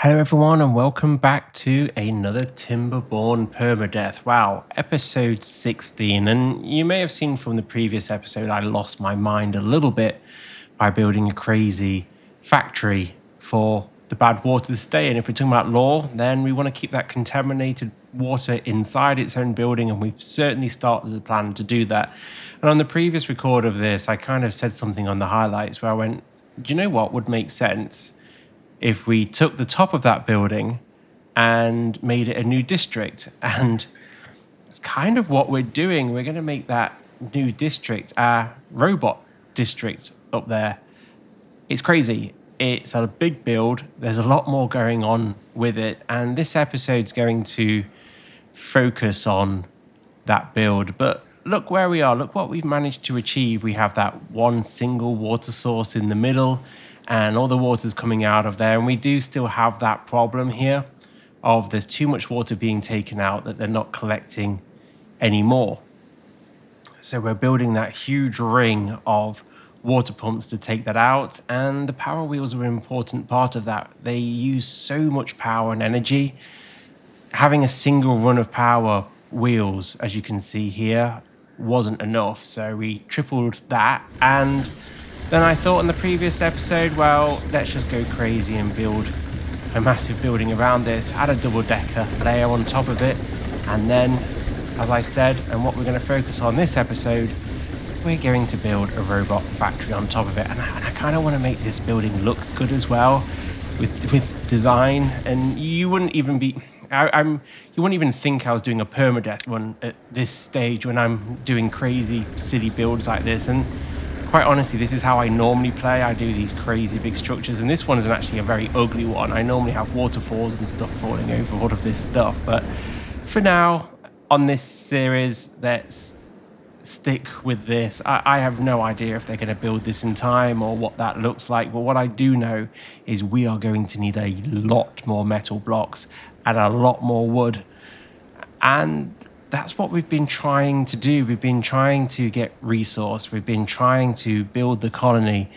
Hello everyone and welcome back to another Timberborn Permadeath. Wow, episode 16, and you may have seen from the previous episode I lost my mind a little bit by building a crazy factory for the bad water to stay in. If we're talking about law, then we want to keep that contaminated water inside its own building, and we've certainly started the plan to do that. And on the previous record of this, I kind of said something on the highlights where I went, do you know what would make sense? If we took the top of that building and made it a new district. And it's kind of what we're doing. We're going to make that new district our robot district up there. It's crazy. It's a big build. There's a lot more going on with it. And this episode's going to focus on that build. But look where we are. Look what we've managed to achieve. We have that one single water source in the middle, and all the water's coming out of there. And we do still have that problem here of there's too much water being taken out that they're not collecting anymore. So we're building that huge ring of water pumps to take that out, and the power wheels are an important part of that. They use so much power and energy. Having a single run of power wheels, as you can see here, wasn't enough, so we tripled that. And then I thought in the previous episode, well, let's just go crazy and build a massive building around this, add a double-decker layer on top of it, and then, as I said, and what we're going to focus on this episode, we're going to build a robot factory on top of it. And I kind of want to make this building look good as well with design, and you wouldn't even be... you wouldn't even think I was doing a permadeath one at this stage when I'm doing crazy, silly builds like this. And quite honestly, this is how I normally play. I do these crazy big structures, and this one is actually a very ugly one. I normally have waterfalls and stuff falling over all of this stuff, but for now, on this series, let's stick with this. I have no idea if they're going to build this in time or what that looks like, but what I do know is we are going to need a lot more metal blocks and a lot more wood, and that's what we've been trying to do. We've been trying to get resource. We've been trying to build the colony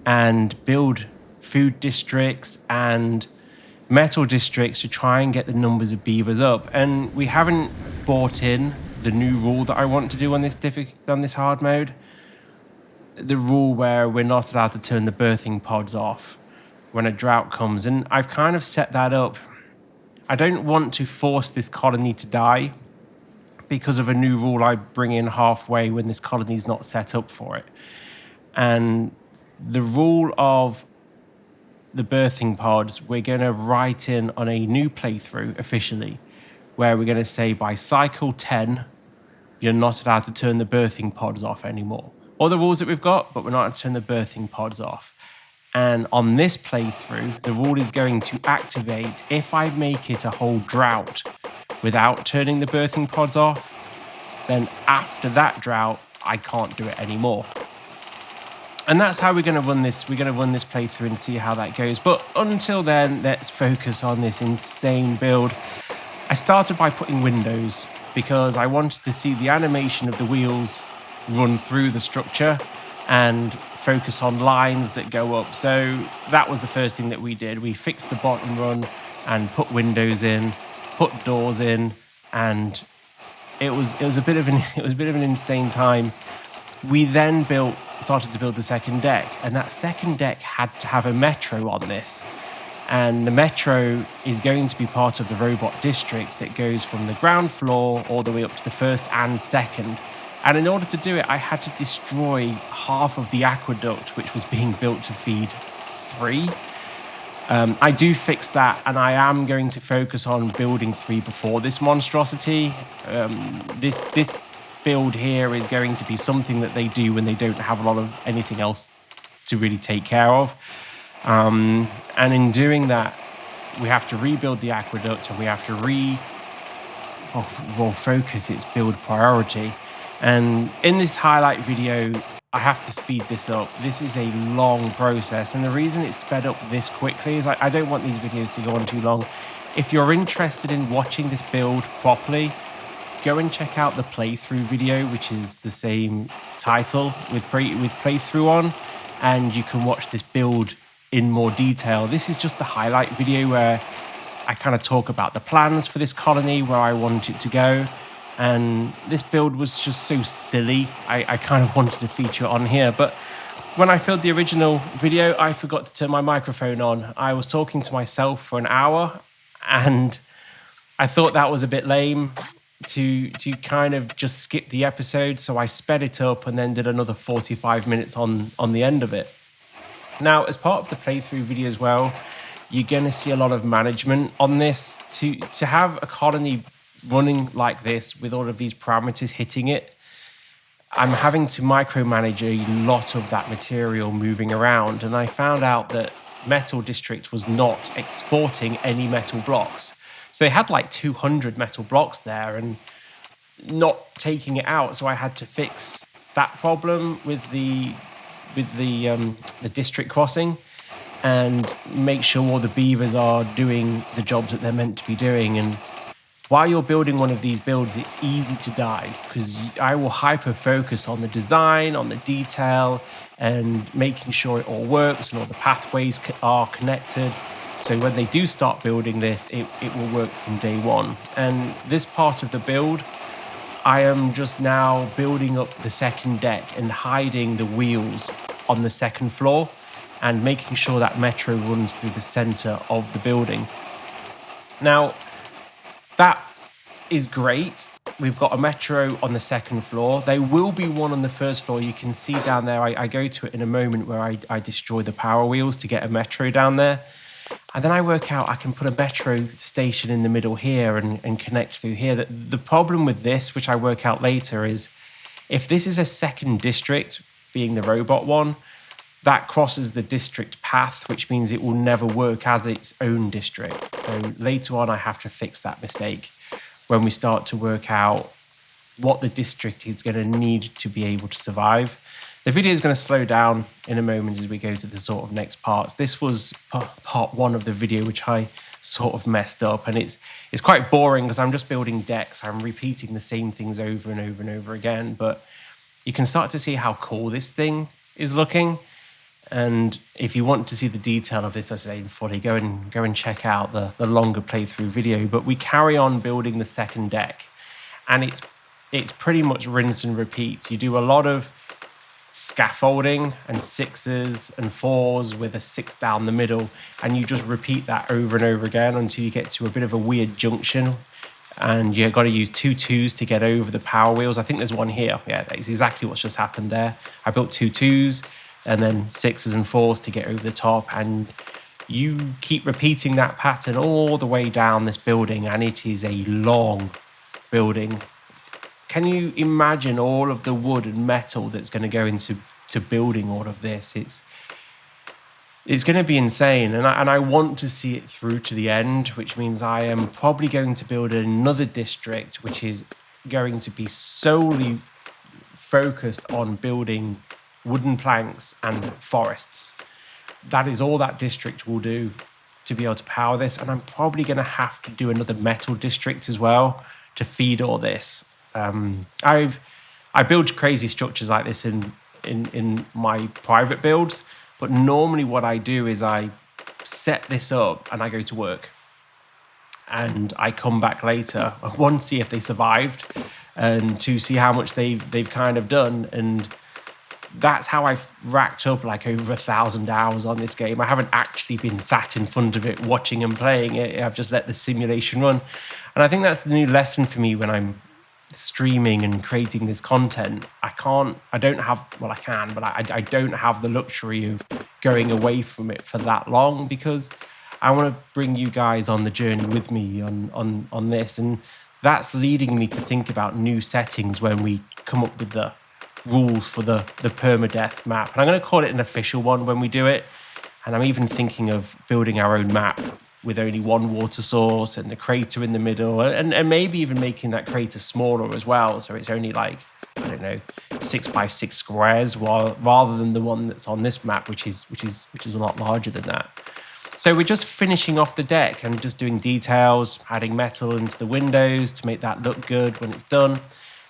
and build food districts and metal districts to try and get the numbers of beavers up. And we haven't bought in the new rule that I want to do on this hard mode. The rule where we're not allowed to turn the birthing pods off when a drought comes. And I've kind of set that up. I don't want to force this colony to die because of a new rule I bring in halfway when this colony is not set up for it. And the rule of the birthing pods, we're going to write in on a new playthrough officially, where we're going to say by cycle 10, you're not allowed to turn the birthing pods off anymore. All the rules that we've got, but we're not allowed to turn the birthing pods off. And on this playthrough, the rule is going to activate if I make it a whole drought without turning the birthing pods off. Then after that drought, I can't do it anymore. And that's how we're going to run this. We're going to run this playthrough and see how that goes. But until then, let's focus on this insane build. I started by putting windows because I wanted to see the animation of the wheels run through the structure and focus on lines that go up. So that was the first thing that we did. We fixed the bottom run and put windows in, put doors in, and it was a bit of an insane time. We then started to build the second deck, and that second deck had to have a metro on this. And the metro is going to be part of the robot district that goes from the ground floor all the way up to the first and second. And in order to do it, I had to destroy half of the aqueduct, which was being built to feed 3. I do fix that, and I am going to focus on building 3 before this monstrosity. This build here is going to be something that they do when they don't have a lot of anything else to really take care of. And in doing that, we have to rebuild the aqueduct, and we have to focus its build priority. And in this highlight video, I have to speed this up. This is a long process, and the reason it's sped up this quickly is I don't want these videos to go on too long. If you're interested in watching this build properly, go and check out the playthrough video, which is the same title with playthrough on, and you can watch this build in more detail. This is just the highlight video where I kind of talk about the plans for this colony, where I want it to go. And this build was just so silly. I kind of wanted to feature it on here. But when I filmed the original video, I forgot to turn my microphone on. I was talking to myself for an hour, and I thought that was a bit lame to kind of just skip the episode. So I sped it up and then did another 45 minutes on the end of it. Now, as part of the playthrough video as well, you're going to see a lot of management on this. To have a colony running like this with all of these parameters hitting it, I'm having to micromanage a lot of that material moving around. And I found out that Metal District was not exporting any metal blocks. So they had like 200 metal blocks there and not taking it out. So I had to fix that problem with the district crossing and make sure all the beavers are doing the jobs that they're meant to be doing. And while you're building one of these builds, it's easy to die because I will hyper focus on the design, on the detail, and making sure it all works and all the pathways are connected. So when they do start building this, it will work from day one. And this part of the build, I am just now building up the second deck and hiding the wheels on the second floor and making sure that metro runs through the center of the building. Now, that is great. We've got a metro on the second floor. There will be one on the first floor. You can see down there, I go to it in a moment where I destroy the power wheels to get a metro down there. And then I work out I can put a metro station in the middle here and connect through here. The problem with this, which I work out later, is if this is a second district, being the robot one, that crosses the district path, which means it will never work as its own district. So later on, I have to fix that mistake when we start to work out what the district is going to need to be able to survive. The video is going to slow down in a moment as we go to the sort of next parts. This was part one of the video, which I sort of messed up, and it's quite boring because I'm just building decks. I'm repeating the same things over and over and over again, but you can start to see how cool this thing is looking. And if you want to see the detail of this, as I say, fully, go and check out the longer playthrough video. But we carry on building the second deck, and it's pretty much rinse and repeat. You do a lot of scaffolding and 6s and 4s with a 6 down the middle, and you just repeat that over and over again until you get to a bit of a weird junction, and you've got to use 2 2s to get over the power wheels. I think there's one here. Yeah, that's exactly what's just happened there. I built 2 2s and then 6s and 4s to get over the top, and you keep repeating that pattern all the way down this building, and it is a long building. Can you imagine all of the wood and metal that's going to go into building all of this? It's going to be insane, and I want to see it through to the end, which means I am probably going to build another district, which is going to be solely focused on building wooden planks and forests. That is all that district will do to be able to power this, and I'm probably going to have to do another metal district as well to feed all this. I build crazy structures like this in my private builds, but normally what I do is I set this up and I go to work, and I come back later, one, see if they survived, and two, see how much they've kind of done. And that's how I've racked up like over 1,000 hours on this game. I haven't actually been sat in front of it watching and playing it. I've just let the simulation run. And I think that's the new lesson for me when I'm streaming and creating this content. I don't have the luxury of going away from it for that long, because I want to bring you guys on the journey with me on this. And that's leading me to think about new settings when we come up with the rules for the permadeath map. And I'm going to call it an official one when we do it. And I'm even thinking of building our own map with only one water source and the crater in the middle, and maybe even making that crater smaller as well, so it's only like, I don't know, 6 by 6 squares, rather than the one that's on this map, which is a lot larger than that. So we're just finishing off the deck and just doing details, adding metal into the windows to make that look good when it's done.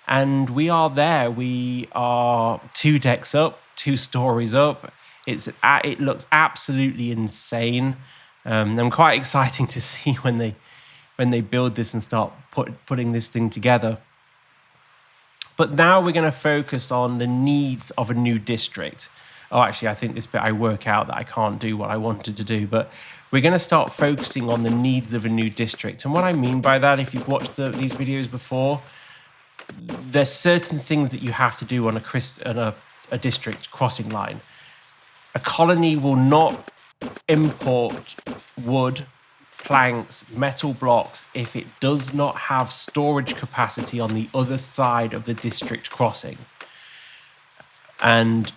And we are there. We are 2 decks up, 2 stories up. It looks absolutely insane. I'm quite exciting to see when they build this and start putting this thing together. But now we're going to focus on the needs of a new district. Oh, actually, I think this bit I work out that I can't do what I wanted to do, but we're going to start focusing on the needs of a new district. And what I mean by that, if you've watched these videos before, there's certain things that you have to do on a district crossing line. A colony will not import wood, planks, metal blocks if it does not have storage capacity on the other side of the district crossing. And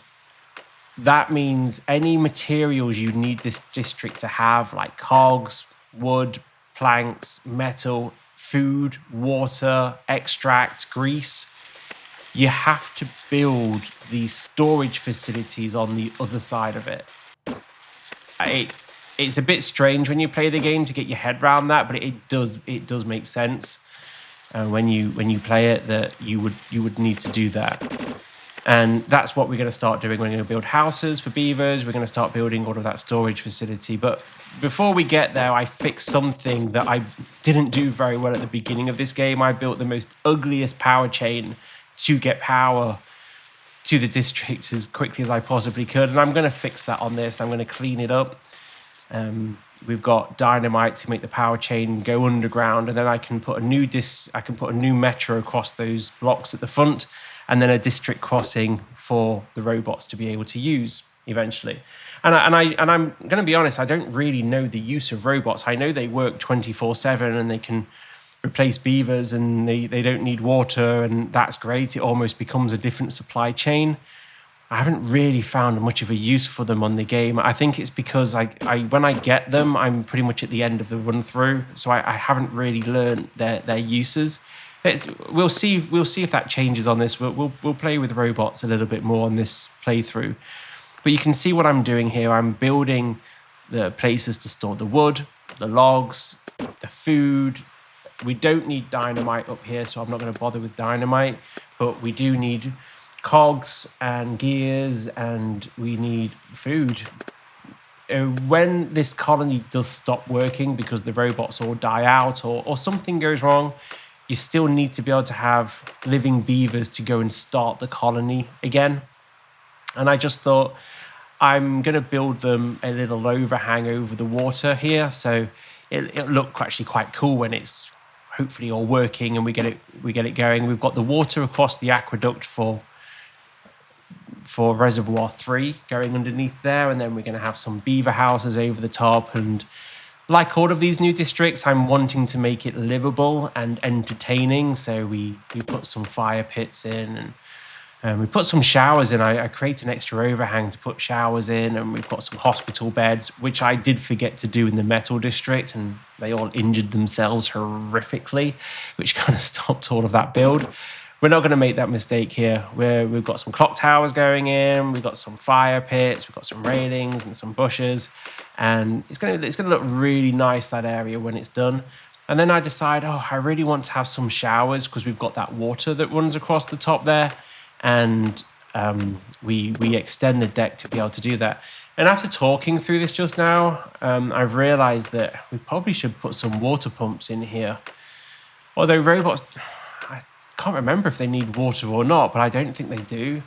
that means any materials you need this district to have, like cogs, wood, planks, metal, food, water, extract, grease, you have to build these storage facilities on the other side of it. It's a bit strange when you play the game to get your head around that, but it does make sense when you play it, that you would need to do that. And that's what we're going to start doing. We're going to build houses for beavers. We're going to start building all of that storage facility. But before we get there, I fixed something that I didn't do very well at the beginning of this game. I built the most ugliest power chain to get power to the district as quickly as I possibly could. And I'm going to fix that on this. I'm going to clean it up. We've got dynamite to make the power chain go underground, and then I can put a new metro across those blocks at the front, and then a district crossing for the robots to be able to use eventually. And I'm going to be honest, I don't really know the use of robots. I know they work 24/7 and they can replace beavers, and they don't need water, and that's great. It almost becomes a different supply chain. I haven't really found much of a use for them on the game. I think it's because when I get them, I'm pretty much at the end of the run through, so I haven't really learned their uses. We'll see if that changes on this. We'll play with robots a little bit more on this playthrough. But you can see what I'm doing here. I'm building the places to store the wood, the logs, the food. We don't need dynamite up here, so I'm not going to bother with dynamite, but we do need cogs and gears, and we need food. When this colony does stop working because the robots all die out or something goes wrong, you still need to be able to have living beavers to go and start the colony again. And I just thought, I'm going to build them a little overhang over the water here, so it'll look actually quite cool when it's hopefully all working and we get it going. We've got the water across the aqueduct for Reservoir 3 going underneath there, and then we're going to have some beaver houses over the top. And like all of these new districts, I'm wanting to make it livable and entertaining, so we put some fire pits in, and we put some showers in. I create an extra overhang to put showers in, and we've got some hospital beds, which I did forget to do in the metal district, and they all injured themselves horrifically, which kind of stopped all of that build. We're not going to make that mistake here. We've got some clock towers going in, we've got some fire pits, we've got some railings and some bushes, and it's going to look really nice, that area, when it's done. And then I decide, I really want to have some showers because we've got that water that runs across the top there, and we extend the deck to be able to do that. And after talking through this just now, I've realized that we probably should put some water pumps in here. Although robots, can't remember if they need water or not, but I don't think they do.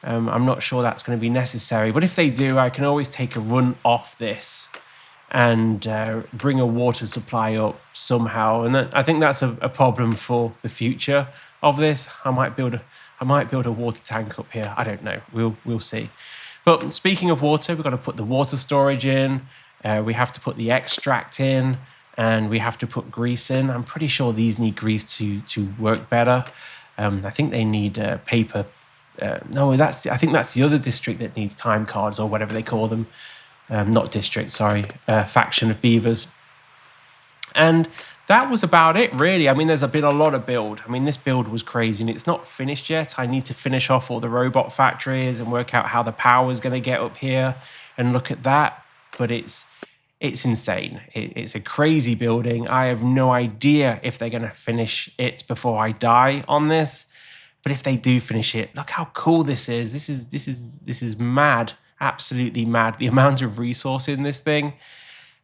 I'm not sure that's going to be necessary, but if they do, I can always take a run off this and bring a water supply up somehow. And I think that's a problem for the future of this. I might build a water tank up here. I don't know. We'll see. But speaking of water, we've got to put the water storage in. We have to put the extract in. And we have to put grease in. I'm pretty sure these need grease to work better. I think they need paper. I think that's the other district that needs time cards or whatever they call them. Not district, sorry. Faction of beavers. And that was about it, really. I mean, there's been a lot of build. I mean, this build was crazy, and it's not finished yet. I need to finish off all the robot factories and work out how the power is going to get up here and look at that. But it's insane. It's a crazy building. I have no idea if they're going to finish it before I die on this. But if they do finish it, look how cool this is. This is mad. absolutely mad, the amount of resource in this thing.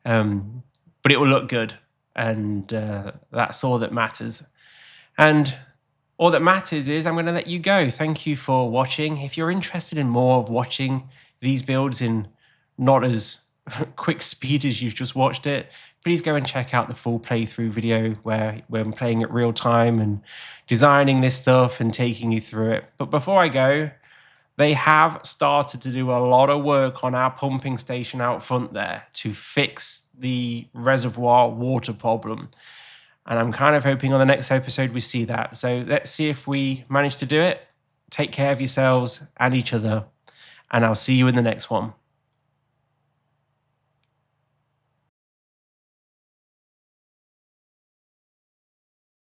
But it will look good, and that's all that matters. And all that matters is I'm going to let you go. Thank you for watching. If you're interested in more of watching these builds in not as quick speed as you've just watched it, please go and check out the full playthrough video where I'm playing it real time and designing this stuff and taking you through it. But before I go, they have started to do a lot of work on our pumping station out front there to fix the reservoir water problem. And I'm kind of hoping on the next episode we see that. So let's see if we manage to do it. Take care of yourselves and each other, and I'll see you in the next one.